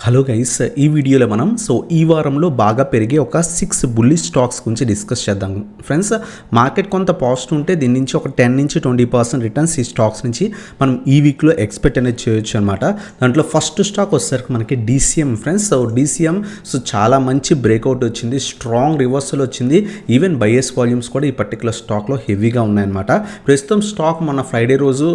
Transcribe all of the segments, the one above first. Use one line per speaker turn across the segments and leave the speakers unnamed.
Hello guys, ఈ వీడియోలో మనం ఈ వారంలో బాగా పెరిగే ఒక 6 బుల్లిష్ స్టాక్స్ గురించి డిస్కస్ చేద్దాం ఫ్రెండ్స్. మార్కెట్ కొంత పాజిటివ్ ఉంటే దీని నుంచి ఒక 10 నుంచి 20% రిటర్న్స్ ఈ స్టాక్స్ నుంచి మనం ఈ వీక్లో ఎక్స్పెక్ట్ అనేది చేయొచ్చు అనమాట. దాంట్లో ఫస్ట్ స్టాక్ వచ్చేసరికి మనకి DCM ఫ్రెండ్స్. DCM చాలా మంచి బ్రేక్అవుట్ వచ్చింది, స్ట్రాంగ్ రివర్సల్ వచ్చింది. ఈవెన్ బయస్ వాల్యూమ్స్ కూడా ఈ పర్టికులర్ స్టాక్లో హెవీగా ఉన్నాయన్నమాట. ప్రస్తుతం స్టాక్ మన ఫ్రైడే రోజు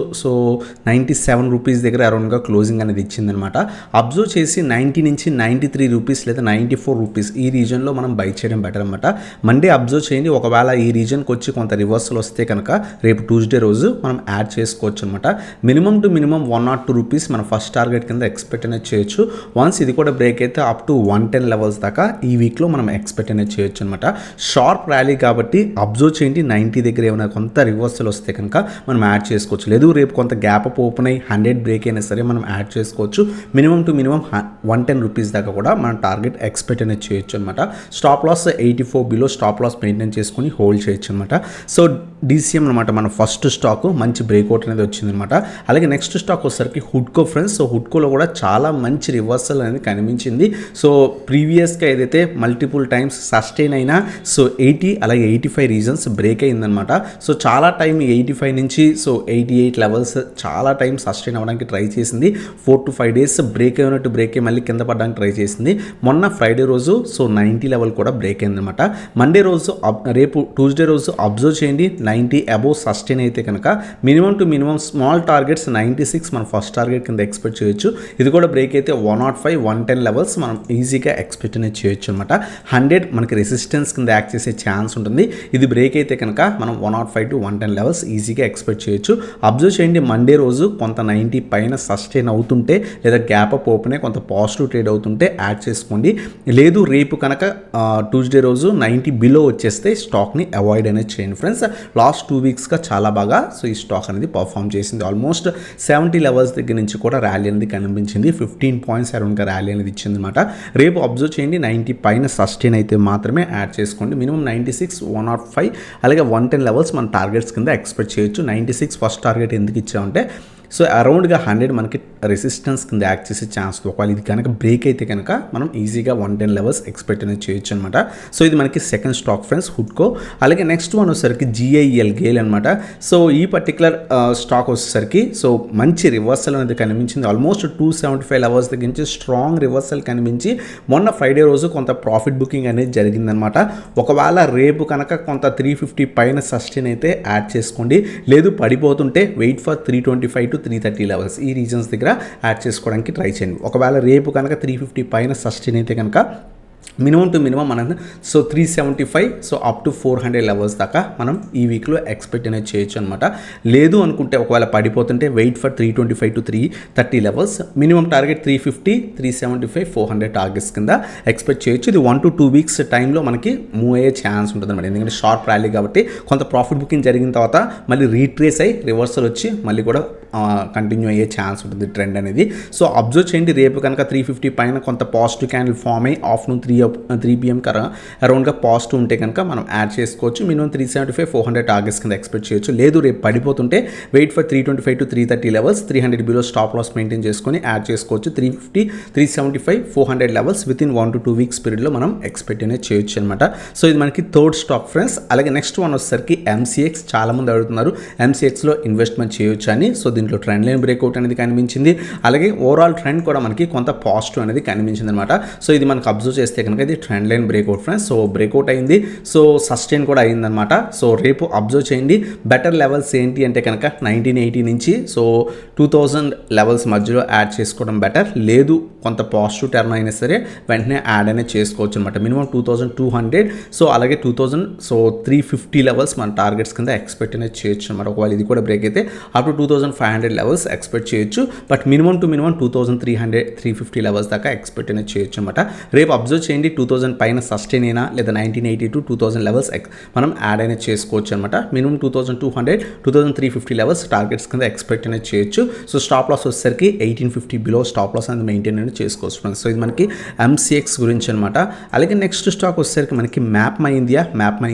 97 రూపీస్ దగ్గర అరౌండ్గా క్లోజింగ్ అనేది ఇచ్చిందనమాట. అబ్జర్వ్ చేసి 90 నుంచి 93 రూపీస్ లేదా 94 రూపీస్ ఈ రీజన్లో మనం బై చేయడం బెటర్ అనమాట. మండే అబ్జర్వ్ చేయండి, ఒకవేళ ఈ రీజన్కి వచ్చి కొంత రివర్సల్ వస్తే కనుక రేపు ట్యూస్డే రోజు మనం యాడ్ చేసుకోవచ్చు అనమాట. Minimum to minimum 1 or 2 rupees మన ఫస్ట్ టార్గెట్ కింద ఎక్స్పెక్ట్ అనేది చేయొచ్చు. వన్స్ ఇది కూడా బ్రేక్ అయితే అప్ టు 110 లెవెల్స్ దాకా ఈ వీక్లో మనం ఎక్స్పెక్ట్ అనేది చేయొచ్చు అనమాట. షార్ప్ ర్యాలీ కాబట్టి అబ్జర్వ్ చేయండి, 90 దగ్గర ఏమైనా కొంత రివర్సల్ వస్తే కనుక మనం యాడ్ చేసుకోవచ్చు. లేదు రేపు కొంత గ్యాప్ అప్ ఓపెన్ అయ్యి 100 బ్రేక్ అయినా సరే మనం యాడ్ చేసుకోవచ్చు. మినిమం టు మినిమం 110 రూపీస్ దాకా కూడా మనం టార్గెట్ ఎక్స్పెక్ట్ అనేది చేయొచ్చు అనమాట. Stop loss 84 below stop loss maintain చేసుకుని హోల్డ్ చేయొచ్చు అనమాట. DCM అనమాట మన ఫస్ట్ స్టాక్, మంచి బ్రేక్అవుట్ అనేది వచ్చిందనమాట. అలాగే నెక్స్ట్ స్టాక్ వచ్చేసరికి హుడ్కో ఫ్రెండ్స్. హుడ్కోలో కూడా చాలా మంచి రివర్సల్ అనేది కనిపించింది. ప్రీవియస్గా ఏదైతే మల్టిపుల్ టైమ్స్ సస్టైన్ అయినా 80 అలాగే 85 రీజన్స్ బ్రేక్ అయిందనమాట. చాలా టైం 85 నుంచి 88 లెవెల్స్ చాలా టైం సస్టైన్ అవ్వడానికి ట్రై చేసింది. 4 to 5 డేస్ బ్రేక్ అయినట్టు బ్రేక్ అయ్యి మళ్ళీ కింద పడడానికి ట్రై చేసింది. మొన్న ఫ్రైడే రోజు 90 లెవెల్ కూడా బ్రేక్ అయిందనమాట. మండే రోజు రేపు ట్యూస్డే రోజు అబ్జర్వ్ చేయండి, 90 అబోవ్ సస్టైన్ అయితే కనుక minimum to minimum small targets 96 మన ఫస్ట్ టార్గెట్ కింద ఎక్స్పెక్ట్ చేయొచ్చు. ఇది కూడా బ్రేక్ అయితే 105 110 లెవెల్స్ మనం ఈజీగా ఎక్స్పెక్ట్ అనేది చేయొచ్చు అనమాట. 100 మనకి రెసిస్టెన్స్ కింద యాక్ట్ చేసే ఛాన్స్ ఉంటుంది. ఇది బ్రేక్ అయితే కనుక మనం 105 to 110 లెవెల్స్ ఈజీగా ఎక్స్పెక్ట్ చేయొచ్చు. అబ్జర్వ్ చేయండి, మండే రోజు కొంత 90 పైన సస్టైన్ అవుతుంటే లేదా గ్యాప్ అప్ ఓపెన్ కొంత పాజిటివ్ ట్రేడ్ అవుతుంటే యాడ్ చేసుకోండి. లేదు రేపు కనుక ట్యూస్డే రోజు 90 బిలో వచ్చేస్తే స్టాక్ని అవాయిడ్ అనేది చేయండి ఫ్రెండ్స్. లాస్ట్ 2 వీక్స్గా చాలా బాగా ఈ స్టాక్ అనేది పర్ఫామ్ చేసింది. ఆల్మోస్ట్ 70 లెవెల్స్ దగ్గర నుంచి కూడా ర్యాలీ అనేది కనిపించింది. 15 పాయింట్స్ అరౌండ్గా ర్యాలీ అనేది ఇచ్చింది అనమాట. రేపు అబ్జర్వ్ చేయండి, 90 పైన సస్టైన్ అయితే మాత్రమే యాడ్ చేసుకోండి. మినిమం 96 105 అలాగే 110 లెవెల్స్ మన టార్గెట్స్ కింద ఎక్స్పెక్ట్ చేయొచ్చు. 96 ఫస్ట్ టార్గెట్ ఎందుకు ఇచ్చామంటే అరౌండ్గా 100 మనకి రెసిస్టెన్స్ కింద యాక్ట్ చేసే ఛాన్స్. ఒకవేళ ఇది కనుక బ్రేక్ అయితే కనుక మనం ఈజీగా 110 లెవెల్స్ ఎక్స్పెక్ట్ అనేది చేయొచ్చు అనమాట. ఇది మనకి సెకండ్ స్టాక్ ఫ్రెండ్స్, హుడ్కో. అలాగే నెక్స్ట్ వన్ వచ్చేసరికి గేల్ అనమాట. ఈ పర్టికులర్ స్టాక్ వచ్చేసరికి మంచి రివర్సల్ అనేది కనిపించింది. ఆల్మోస్ట్ 275 లెవెల్స్ దగ్గర నుంచి స్ట్రాంగ్ రివర్సల్ కనిపించి మొన్న ఫ్రైడే రోజు కొంత ప్రాఫిట్ బుకింగ్ అనేది జరిగిందనమాట. ఒకవేళ రేపు కనుక కొంత 350 పైన సస్టైన్ అయితే యాడ్ చేసుకోండి. లేదు పడిపోతుంటే వెయిట్ ఫర్ 325 to 330 లెవెల్స్ ఈ రీజన్స్ దగ్గర యాడ్ చేసుకోవడానికి ట్రై చేయండి. ఒకవేళ రేపు కనుక 350 పైన సస్టైన్ అయితే కనుక మినిమం టు మినిమం మనం 375 అప్ టు 400 లెవెల్స్ దాకా మనం ఈ వీక్లో ఎక్స్పెక్ట్ అనేది చేయొచ్చు అనమాట. లేదు అనుకుంటే ఒకవేళ పడిపోతుంటే wait for 325 to 330 levels. Minimum target 350 375 400 targets కింద ఎక్స్పెక్ట్ చేయొచ్చు. ఇది 1 to 2 వీక్స్ టైంలో మనకి మూవ్ అయ్యే ఛాన్స్ ఉంటుంది అనమాట. ఎందుకంటే షార్ప్ ర్యాలీ కాబట్టి కొంత ప్రాఫిట్ బుకింగ్ జరిగిన తర్వాత మళ్ళీ రీట్రేస్ అయ్యి రివర్సల్ వచ్చి మళ్ళీ కూడా కంటిన్యూ అయ్యే ఛాన్స్ ఉంటుంది ట్రెండ్ అనేది. అబ్జర్వ్ చేయండి, రేపు కనుక 350 పైన కొంత పాజిటివ్ క్యాండిల్ ఫామ్ అయ్యి ఆఫ్టర్నూన్ 3 PM అరౌండ్గా పాజిటివ్ ఉంటే కనుక మనం యాడ్ చేసుకోవచ్చు. మినిమం 375 400 టార్గెట్స్ కింద ఎక్స్పెక్ట్ చేయొచ్చు. లేదు రేపు పడిపోతుంటే wait for 325 to 330 levels, 300 below stop loss maintain చేసుకొని యాడ్ చేసుకోవచ్చు. 350 375 400 levels within 1 to 2 weeks పీరియడ్లో మనం ఎక్స్పెక్ట్ అనేది చేయొచ్చు అనమాట. ఇది మనకి థర్డ్ స్టాక్ ఫ్రెండ్స్. అలాగే నెక్స్ట్ వన్ వచ్చేసరికి MCX. చాలామంది అడుగుతున్నారు MCXలో ఇన్వెస్ట్మెంట్ చేయొచ్చు అని. దీంట్లో ట్రెండ్ లైన్ బ్రేక్అవుట్ అనేది కనిపించింది. అలాగే ఓవరాల్ ట్రెండ్ కూడా మనకి కొంత పాజిటివ్ అనేది కనిపించింది అనమాట. ఇది మనకు అబ్జర్వ్ చేస్తే కనుక ఇది trend line breakout friends. Breakout అయింది, సస్టైన్ కూడా అయిందనమాట. రేపు అబ్జర్వ్ చేయండి, బెటర్ లెవెల్స్ ఏంటి అంటే కనుక 1980 నుంచి 2000 లెవెల్స్ మధ్యలో యాడ్ చేసుకోవడం బెటర్. లేదు కొంత పాజిటివ్ టర్న్ అయినా సరే వెంటనే యాడ్ అనేది చేసుకోవచ్చు అనమాట. మినిమం 2200 అలాగే 2350 లెవెల్స్ మన టార్గెట్స్ కింద ఎక్స్పెక్ట్ అనేది చేయొచ్చు అనమాట. ఒకవేళ ఇది కూడా బ్రేక్ అయితే అప్ టు 2500 లెవెల్స్ ఎక్స్పెక్ట్ చేయొచ్చు. But minimum to minimum 2300 350 levels దాకా ఎక్స్పెక్ట్ అనేది చేయొచ్చు అనమాట. రేపు అబ్జర్వ్ చేయండి, 2000 పైన సస్టైన్ అయినా లేదా 1980 to 2000 లెవెల్స్ మనం యాడ్ అనేది చేసుకోవచ్చు అనమాట. మినిమం 2200 2350 లెవెల్స్ టార్గెట్స్ కింద ఎక్స్పెక్ట్ అనేది చేయొచ్చు. స్టాప్ లాస్ వచ్చేసరికి 1850 బిలో స్టాప్ లాస్ అనేది మెయింటైన్ అనేది అనేది చేసుకోవచ్చు ఫ్రెండ్స్. సో ఇది మనకి ఎంసీఎక్స్ గురించి అనమాట. అలాగే నెక్స్ట్ స్టాక్ వచ్చేసరికి మనకి మ్యాప్ మై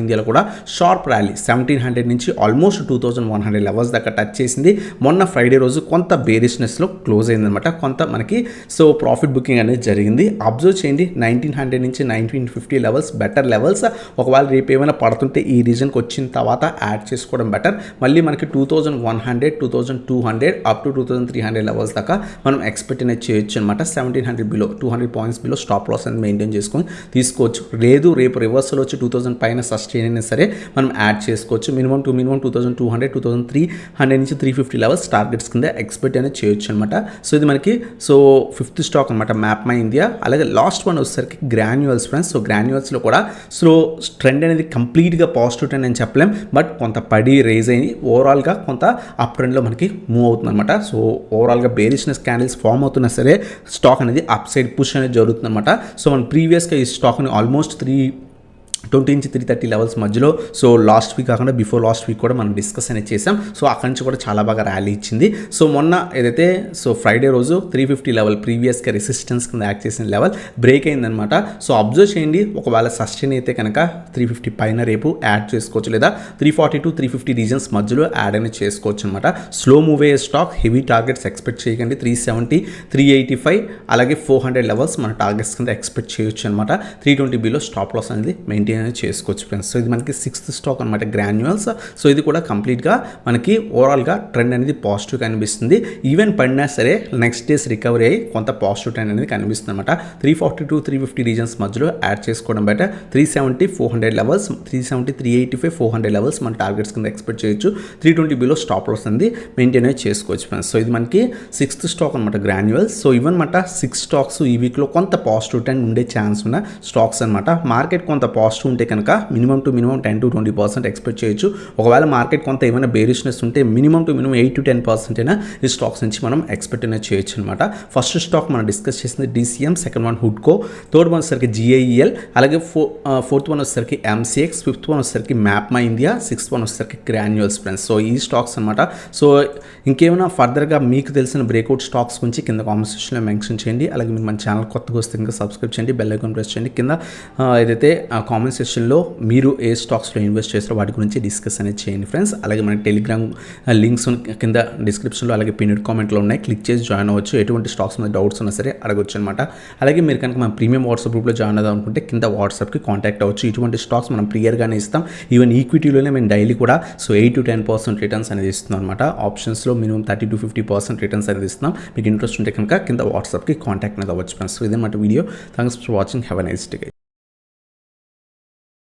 ఇండియాలో కూడా షార్ప్ ర్యాలీ 1700 నుంచి ఆల్మోస్ట్ 2100 లెవెల్స్ దాకా టచ్ చేసింది. మొన్న ఫ్రైడే రోజు కొంత బేరిష్నెస్లో క్లోజ్ అయిందనమాట. కొంత మనకి సో ప్రాఫిట్ బుకింగ్ అనేది జరిగింది. అబ్జర్వ్ చేయండి 1900 నుంచి 1950 లెవెల్స్ బెటర్ లెవెల్స్. ఒకవేళ రేపు ఏమైనా పడుతుంటే ఈ రీజన్కి వచ్చిన తర్వాత యాడ్ చేసుకోవడం బెటర్. మళ్ళీ మనకి 2100 2200 అప్ టు 2300 లెవెల్స్ దాకా మనం ఎక్స్పెక్ట్ అనేది చేయొచ్చు అనమాట. 1700 below 200 points below stop loss అనేది మెయింటైన్ చేసుకొని తీసుకోవచ్చు. లేదు రేపు రివర్సల్ వచ్చి 2000 పైన సస్టైన్ అయినా సరే మనం యాడ్ చేసుకోవచ్చు. మినిమం 2200 2300 నుంచి 350 లెవెల్స్ టార్గెట్స్ కింద ఎక్స్పెక్ట్ అనేది చేయొచ్చు అనమాట. సో ఇది మనకి సో ఫిఫ్త్ స్టాక్ అనమాట మ్యాప్ మై ఇండియా. అలాగే లాస్ట్ వన్ వచ్చేసరికి గ్రాన్యువల్స్ ఫ్రెండ్స్. సో గ్రాన్యువల్స్లో కూడా సో ట్రెండ్ అనేది కంప్లీట్గా పాజిటివ్ ట్రెండ్ అని చెప్పలేం, బట్ కొంత పడి రేజ్ అయ్యి ఓవరాల్గా కొంత అప్ ట్రెండ్లో మనకి మూవ్ అవుతుంది అనమాట. సో ఓవరాల్గా బేరిష్నెస్ క్యాండిల్స్ ఫామ్ అవుతున్నా సరే స్టాక్ అనేది అప్ సైడ్ పుష్ అనేది జరుగుతుంది అనమాట. సో మనం ప్రీవియస్గా ఈ స్టాక్ని ఆల్మోస్ట్ 320 నుంచి 330 లెవెల్స్ మధ్యలో సో లాస్ట్ వీక్ కాకుండా బిఫోర్ లాస్ట్ వీక్ కూడా మనం డిస్కస్ అనేది చేసాం. సో అక్కడి నుంచి కూడా చాలా బాగా ర్యాలీ ఇచ్చింది. సో మొన్న ఏదైతే సో ఫ్రైడే రోజు 350 లెవెల్ ప్రీవియస్గా రెసిస్టెన్స్ కింద యాక్ట్ చేసిన లెవెల్ బ్రేక్ అయిందనమాట. సో అబ్జర్వ్ చేయండి ఒకవేళ సస్టైన్ అయితే కనుక 350 పైన రేపు యాడ్ చేసుకోవచ్చు, లేదా 340 to 350 రీజన్స్ మధ్యలో యాడ్ అనేది చేసుకోవచ్చు అనమాట. స్లో మూవ్ అయ్యే స్టాక్, హెవీ టార్గెట్స్ ఎక్స్పెక్ట్ చేయకండి. 370 385 అలాగే 400 లెవెల్స్ మన టార్గెట్స్ కింద ఎక్స్పెక్ట్ చేయొచ్చు అనమాట. 320 బిలో స్టాప్ లాస్ అనేది మెయింటైన్ అనేది చేసుకోవచ్చు ఫ్రెండ్స్. సో ఇది మనకి సిక్స్త్ స్టాక్ అనమాట గ్రాన్యువల్స్. సో ఇది కూడా కంప్లీట్గా మనకి ఓవరాల్గా ట్రెండ్ అనేది పాజిటివ్ కనిపిస్తుంది. ఈవెన్ పడినా సరే నెక్స్ట్ డేస్ రికవరీ అయ్యి కొంత పాజిటివ్ ట్రెండ్ అనేది కనిపిస్తుంది అనమాట. 340 to 350 రీజన్స్ మధ్యలో యాడ్ చేసుకోవడం బయట 370 400 లెవెల్స్, 370 385 400 లెవెల్స్ మన టార్గెట్స్ కింద ఎక్స్పెక్ట్ చేయొచ్చు. 320 బిలో స్టాప్ లాస్ అనేది మెయింటైన్ అనేది చేసుకోవచ్చు ఫ్రెండ్స్. సో ఇది మనకి సిక్స్త్ స్టాక్ అనమాట గ్రాన్యువల్స్. సో ఇవన్నమాట 6 స్టాక్స్ ఈ వీక్లో కొంత పాజిటివ్ ట్రెండ్ ఉండే ఛాన్స్ ఉన్న స్టాక్స్ అనమాట. మార్కెట్ కొంత పాజిటివ్ ఉంటే కనుక minimum to minimum 10 to 20% expect చేయొచ్చు. ఒకవేళ మార్కెట్ కొంత ఏమైనా బేరిష్నెస్ ఉంటే మినిమం టు మినిమం 8 to 10% అయినా ఈ స్టాక్స్ నుంచి మనం ఎక్స్పెక్ట్ అనేది చేయొచ్చు అనమాట. ఫస్ట్ స్టాక్ మనం డిస్కస్ చేసింది DCM, సెకండ్ వన్ హుడ్కో, థర్డ్ వన్ వచ్చేసరికి GIEL, అలాగే ఫోర్త్ వన్ వచ్చేసరికి MCX, ఫిఫ్త్ వన్ వచ్చేసరికి MapmyIndia, sixth one వచ్చేసరికి గ్రాన్యువల్స్ ఫ్రెండ్స్. సో ఈ స్టాక్స్ అనమాట. సో ఇంకేమైనా ఫర్దర్గా మీకు తెలిసిన బ్రేక్అవుట్ స్టాక్స్ గురించి కింద కామెంట్ సెక్షన్లో మెన్షన్ చేయండి. అలాగే మీరు మన ఛానల్ కొత్తగా వస్తే ఇంకా సబ్స్క్రైబ్ చేయండి, బెల్ ఐకాన్ ప్రెస్ చేయండి. కింద ఏదైతే కామెంట్ సెషన్లో మీరు ఏ స్టాక్స్లో ఇన్వెస్ట్ చేస్తారో వాటి గురించి డిస్కస్ అనేది చేయండి ఫ్రెండ్స్. అలాగే మన టెలిగ్రామ్ లింక్స్ కింద డిస్క్రిప్షన్లో అలాగే పిన్డ్ కామెంట్లో ఉన్నాయి, క్లిక్ చేసి జాయిన్ అవ్వచ్చు. ఎటువంటి స్టాక్స్ మీద డౌట్స్ ఉన్నా సరే అడగొచ్చు అనమాట. అలాగే మీరు కనుక మన ప్రీమియం వాట్సాప్ గ్రూప్లో జాయిన్ అవుదాం అనుకుంటే కింద వాట్సాప్కి కాంటాక్ట్ అవ్వచ్చు. ఇటువంటి స్టాక్స్ మనం క్లియర్గానే ఇస్తాం. ఈవెన్ ఈక్విటీలోనే మేము డైలీ కూడా సో 8 to 10% రిటర్న్స్ అనేది ఇస్తున్నాం అనమాట. ఆప్షన్స్లో మినిమం 30 to 50% రిటర్న్స్ అనేది ఇస్తున్నాం. మీకు ఇంట్రెస్ట్ ఉంటే కనుక కింద వాట్సాప్కి కాంటాక్ట్ అనేది అవ్వచ్చు ఫ్రెండ్స్. సో ఇదన్నమాట video. Thanks for watching. Have a nice day.